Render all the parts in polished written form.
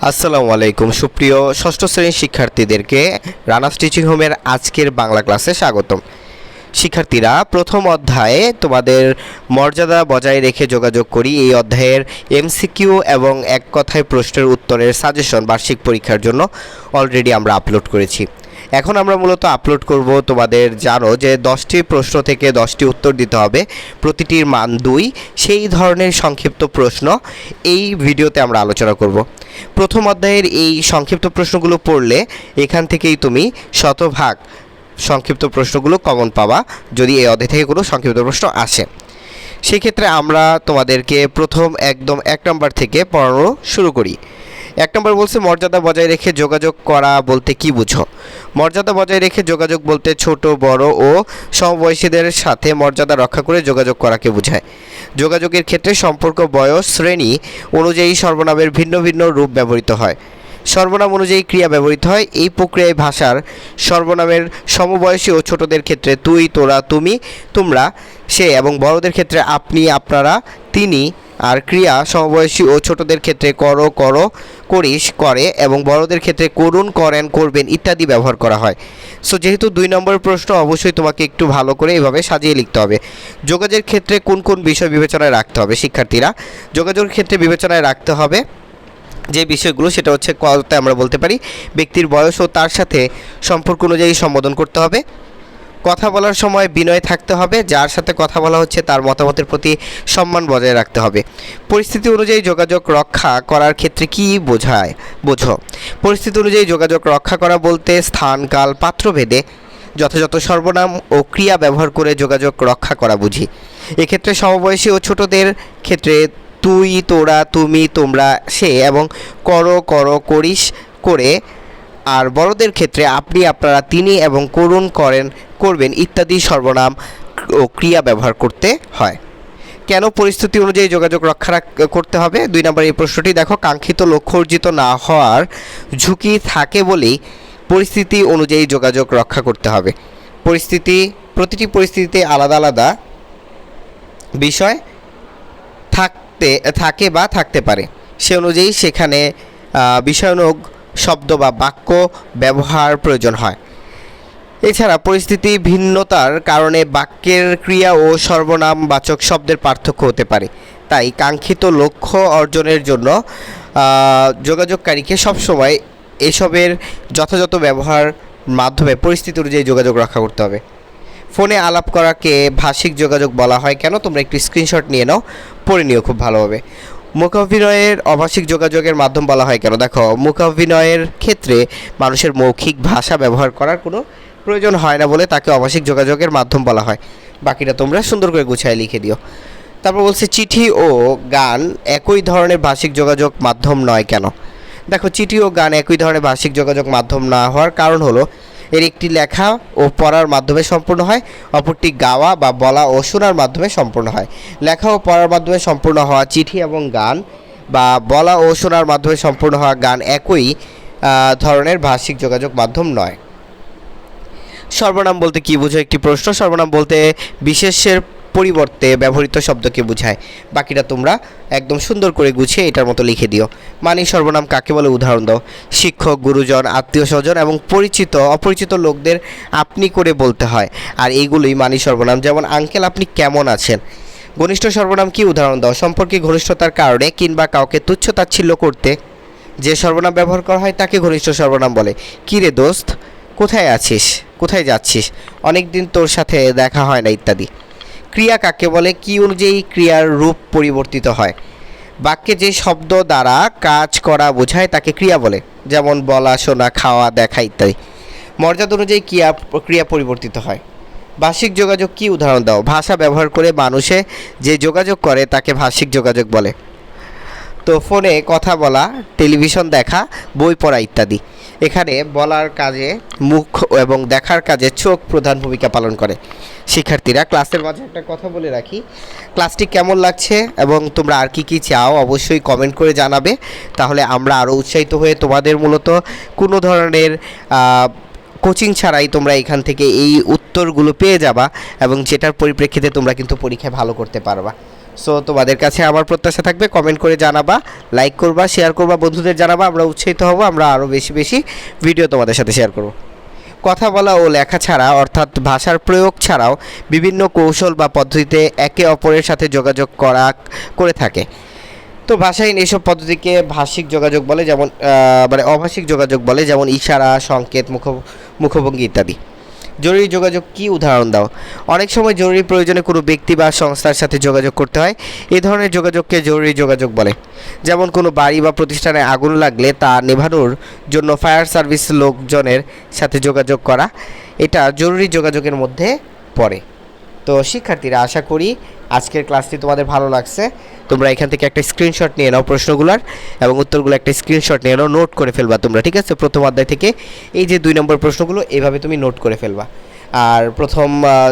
আসসালামু আলাইকুম সুপ্রিয় ষষ্ঠ শ্রেণীর শিক্ষার্থীদেরকে রানাস টিচিং হোমের আজকের বাংলা ক্লাসে স্বাগতম। শিক্ষার্থীরা, প্রথম অধ্যায়ে তোমাদের মর্যাদা বজায় রেখে যোগাযোগ করি এই অধ্যায়ের এমসিকিউ এবং এক কথায় প্রশ্নের উত্তরের সাজেশন বার্ষিক পরীক্ষার জন্য অলরেডি আমরা আপলোড করেছি। এখন আমরা মূলত আপলোড করব, তোমাদের জানো যে 10টি প্রশ্ন থেকে 10টি উত্তর দিতে হবে, প্রতিটির মান 2। সেই ধরনের সংক্ষিপ্ত প্রশ্ন এই ভিডিওতে আমরা আলোচনা করব। প্রথম অধ্যায়ের এই সংক্ষিপ্ত প্রশ্নগুলো পড়লে এখান থেকেই তুমি শতভাগ সংক্ষিপ্ত প্রশ্নগুলো কমন পাবা যদি এই অধ্যায় থেকে কোনো সংক্ষিপ্ত প্রশ্ন আসে। সেক্ষেত্রে আমরা তোমাদেরকে প্রথম একদম 1 নম্বর থেকে পড়ানো শুরু করি। 1 নম্বর বলছে, মর্যাদা বজায় রেখে যোগাযোগ করা বলতে কি বুঝো? মর্যাদা বজায় রেখে যোগাযোগ বলতে ছোট বড় ও সমবয়সীদের সাথে মর্যাদা রক্ষা করে যোগাযোগ করাকে বোঝায়। যোগাযোগের ক্ষেত্রে সম্পর্ক, বয়স, শ্রেণী অনুযায়ী সর্বনামের ভিন্ন ভিন্ন রূপ ব্যবহৃত হয়। সর্বনাম অনুযায়ী ক্রিয়া ব্যবহৃত হয়। এই প্রক্রিয়ায় ভাষার সর্বনামের সমবয়সী ও ছোটদের ক্ষেত্রে তুই, তোরা, তুমি, তোমরা, সে এবং বড়দের ক্ষেত্রে আপনি, আপনারা, তিনি, আর ক্রিয়া সমবয়সী ও ছোটদের ক্ষেত্রে করো, করো, করিস, করে এবং বড়দের ক্ষেত্রে করুন, করেন, করবেন ইত্যাদি ব্যবহার করা হয়। সো যেহেতু 2 নম্বর প্রশ্ন, অবশ্যই তোমাকে একটু ভালো করে এভাবে সাজিয়ে লিখতে হবে। যোগাযোগের ক্ষেত্রে কোন কোন বিষয় বিবেচনায় রাখতে হবে? শিক্ষার্থীরা, যোগাযোগের ক্ষেত্রে বিবেচনায় রাখতে হবে যে বিষয়গুলো, সেটা হচ্ছে কতে আমরা বলতে পারি ব্যক্তির বয়স ও তার সাথে সম্পর্ক অনুযায়ী সম্বোধন করতে হবে। কথা বলার সময় বিনয় থাকতে হবে, যার সাথে কথা বলা হচ্ছে তার মতামতের প্রতি সম্মান বজায় রাখতে হবে। পরিস্থিতি অনুযায়ী যোগাযোগ রক্ষা করার ক্ষেত্রে কি বোঝো? পরিস্থিতি অনুযায়ী যোগাযোগ রক্ষা করা বলতে স্থান, কাল, পাত্রভেদে যথাযথ সর্বনাম ও ক্রিয়া ব্যবহার করে যোগাযোগ রক্ষা করা বুঝি। এক্ষেত্রে সমবয়সী ও ছোটদের ক্ষেত্রে তুই, তোরা, তুমি, তোমরা, সে এবং করো, করো, করিস, করে, আর বড়দের ক্ষেত্রে আপনি, আপনারা, তিনি এবং করুন, করেন, করবেন ইত্যাদি সর্বনাম ও ক্রিয়া ব্যবহার করতে হয়। কেন পরিস্থিতি অনুযায়ী যোগাযোগ রক্ষা করতে হবে? 2 নম্বর এই প্রশ্নটি দেখো, কাঙ্ক্ষিত লক্ষ্য অর্জিত না হওয়ার ঝুঁকি থাকে বলেই পরিস্থিতি অনুযায়ী যোগাযোগ রক্ষা করতে হবে। প্রতিটি পরিস্থিতিতে আলাদা আলাদা বিষয় থাকে বা থাকতে পারে, সে অনুযায়ী সেখানে বিষয়ানুগ শব্দ বা বাক্য ব্যবহার প্রয়োজন হয়। এছাড়া পরিস্থিতি ভিন্নতার কারণে বাক্যের ক্রিয়া ও সর্বনামবাচক শব্দের পার্থক্য হতে পারে। তাই কাঙ্ক্ষিত লক্ষ্য অর্জনের জন্য যোগাযোগকারীকে সবসময় এসবের যথাযথ ব্যবহার মাধ্যমে পরিস্থিতি অনুযায়ী যোগাযোগ রক্ষা করতে হবে। ফোনে আলাপ করাকে ভাষিক যোগাযোগ বলা হয় কেন? তোমরা একটু স্ক্রিনশট নিয়ে নাও, পড়ে নিও খুব ভালোভাবে। মুখাভিনয়ের অভাষিক যোগাযোগের মাধ্যম বলা হয় কেন? দেখো, মুখাভিনয়ের ক্ষেত্রে মানুষের মৌখিক ভাষা ব্যবহার করার কোনো প্রয়োজন হয় না বলে তাকে অভাষিক যোগাযোগের মাধ্যম বলা হয়। বাকিটা তোমরা সুন্দর করে গুছিয়ে লিখে দিও। তারপর বলছে, চিঠি ও গান একই ধরনের ভাষিক যোগাযোগ মাধ্যম নয় কেন? দেখো, চিঠি ও গান একই ধরনের ভাষিক যোগাযোগ মাধ্যম না হওয়ার কারণ হলো এর একটি লেখা ও পড়ার মাধ্যমে সম্পূর্ণ হয়, অপরটি গাওয়া বা বলা ও শোনার মাধ্যমে সম্পূর্ণ হয়। লেখা ও পড়ার মাধ্যমে সম্পূর্ণ হওয়া চিঠি এবং গান বা বলা ও শোনার মাধ্যমে সম্পূর্ণ হওয়া গান একই ধরনের ভাষিক যোগাযোগ মাধ্যম নয়। সর্বনাম বলতে কি বোঝো? একটি প্রশ্ন। সর্বনাম বলতে বিশেষের পরিবর্তে ব্যবহৃত শব্দকে বোঝায়। বাকিটা তোমরা একদম সুন্দর করে গুছিয়ে এটার মতো লিখে দিও। মানে সর্বনাম কাকে বলে উদাহরণ দাও। শিক্ষক, গুরুজন, আত্মীয় স্বজন এবং অপরিচিত লোকদের আপনি করে বলতে হয়, আর এইগুলোই মানি সর্বনাম। যেমন আঙ্কেল, আপনি কেমন আছেন? ঘনিষ্ঠ সর্বনাম কি? উদাহরণ দাও। সম্পর্কে ঘনিষ্ঠতার কারণে কিংবা কাউকে তুচ্ছ তাচ্ছিল্য করতে যে সর্বনাম ব্যবহার করা হয় তাকে ঘনিষ্ঠ সর্বনাম বলে। কী রে দোস্ত, কোথায় আছিস, কোথায় যাচ্ছিস, অনেক দিন তোর সাথে দেখা হয় না ইত্যাদি। ক্রিয়া কাকে বলে? কি অনুযায়ী ক্রিয়ার রূপ পরিবর্তিত হয়? বাক্যে যে শব্দ দ্বারা কাজ করা বোঝায় তাকে ক্রিয়া বলে, যেমন বলা, শোনা, খাওয়া, দেখা ইত্যাদি। মর্যাদা অনুযায়ী ক্রিয়া পরিবর্তিত হয়। ভাষিক যোগাযোগ কি? উদাহরণ দাও। ভাষা ব্যবহার করে মানুষে যে যোগাযোগ করে তাকে ভাষিক যোগাযোগ বলে। তো ফোনে কথা বলা, টেলিভিশন দেখা, বই পড়া ইত্যাদি। এখানে বলার কাজে মুখ এবং দেখার কাজে চোখ প্রধান ভূমিকা পালন করে। শিক্ষার্থীরা, ক্লাসের মাঝে একটা কথা বলে রাখি, ক্লাসটি কেমন লাগছে এবং তোমরা আর কি চাও অবশ্যই কমেন্ট করে জানাবে, তাহলে আমরা আরও উৎসাহিত হয়ে তোমাদের মূলত কোনো ধরনের কোচিং ছাড়াই তোমরা এখান থেকে এই উত্তরগুলো পেয়ে যাবা এবং যেটার পরিপ্রেক্ষিতে তোমরা কিন্তু পরীক্ষায় ভালো করতে পারবা। সো তোমাদের কাছে আমার প্রত্যাশা থাকবে কমেন্ট করে জানাবা, লাইক করবা, শেয়ার করবা, বন্ধুদের জানাবা। আমরা উৎসাহিত হব, আমরা আরও বেশি বেশি ভিডিও তোমাদের সাথে শেয়ার করব। কথা বলা ও লেখা ছাড়া অর্থাৎ ভাষার প্রয়োগ ছাড়াও বিভিন্ন কৌশল বা পদ্ধতিতে একে অপরের সাথে যোগাযোগ করে থাকে। তো ভাষাহীন এসব পদ্ধতিকে ভাষিক যোগাযোগ বলে, যেমন মানে অভাষিক যোগাযোগ বলে, যেমন ইশারা, সংকেত, মুখভঙ্গি ইত্যাদি। জরুরি যোগাযোগ কি উদাহরণ দাও? অনেক সময় জরুরি প্রয়োজনে কোনো ব্যক্তি বা সংস্থার সাথে যোগাযোগ করতে হয়, এই ধরনের যোগাযোগকে জরুরি যোগাযোগ বলে। যেমন কোনো বাড়ি বা প্রতিষ্ঠানে আগুন লাগলে তা নেভানোর জন্য ফায়ার সার্ভিস লোকজনের সাথে যোগাযোগ করা, এটা জরুরি যোগাযোগের মধ্যে পড়ে। তো শিক্ষার্থীরা, আশা করি আজকের ক্লাসটি তোমাদের ভালো লাগছে। তোমরা এখান থেকে একটা স্ক্রিনশট নিয়ে নাও প্রশ্নগুলোর, এবং উত্তরগুলো একটা স্ক্রিনশট নিয়ে নাও, নোট করে ফেলবা তোমরা, ঠিক আছে? প্রথম অধ্যায় থেকে এই যে 2 নম্বর প্রশ্নগুলো এইভাবে তুমি নোট করে ফেলবা। আর প্রথম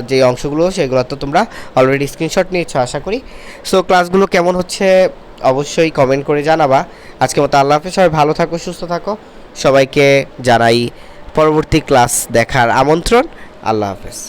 যে অংশগুলো সেগুলো তো তোমরা অলরেডি স্ক্রিনশট নিয়েছো আশা করি। সো ক্লাসগুলো কেমন হচ্ছে অবশ্যই কমেন্ট করে জানাবা। আজকের মতো আল্লাহ হাফেজ, সবাই ভালো থাকো, সুস্থ থাকো। সবাইকে জানাই পরবর্তী ক্লাস দেখার আমন্ত্রণ। আল্লাহ হাফেজ।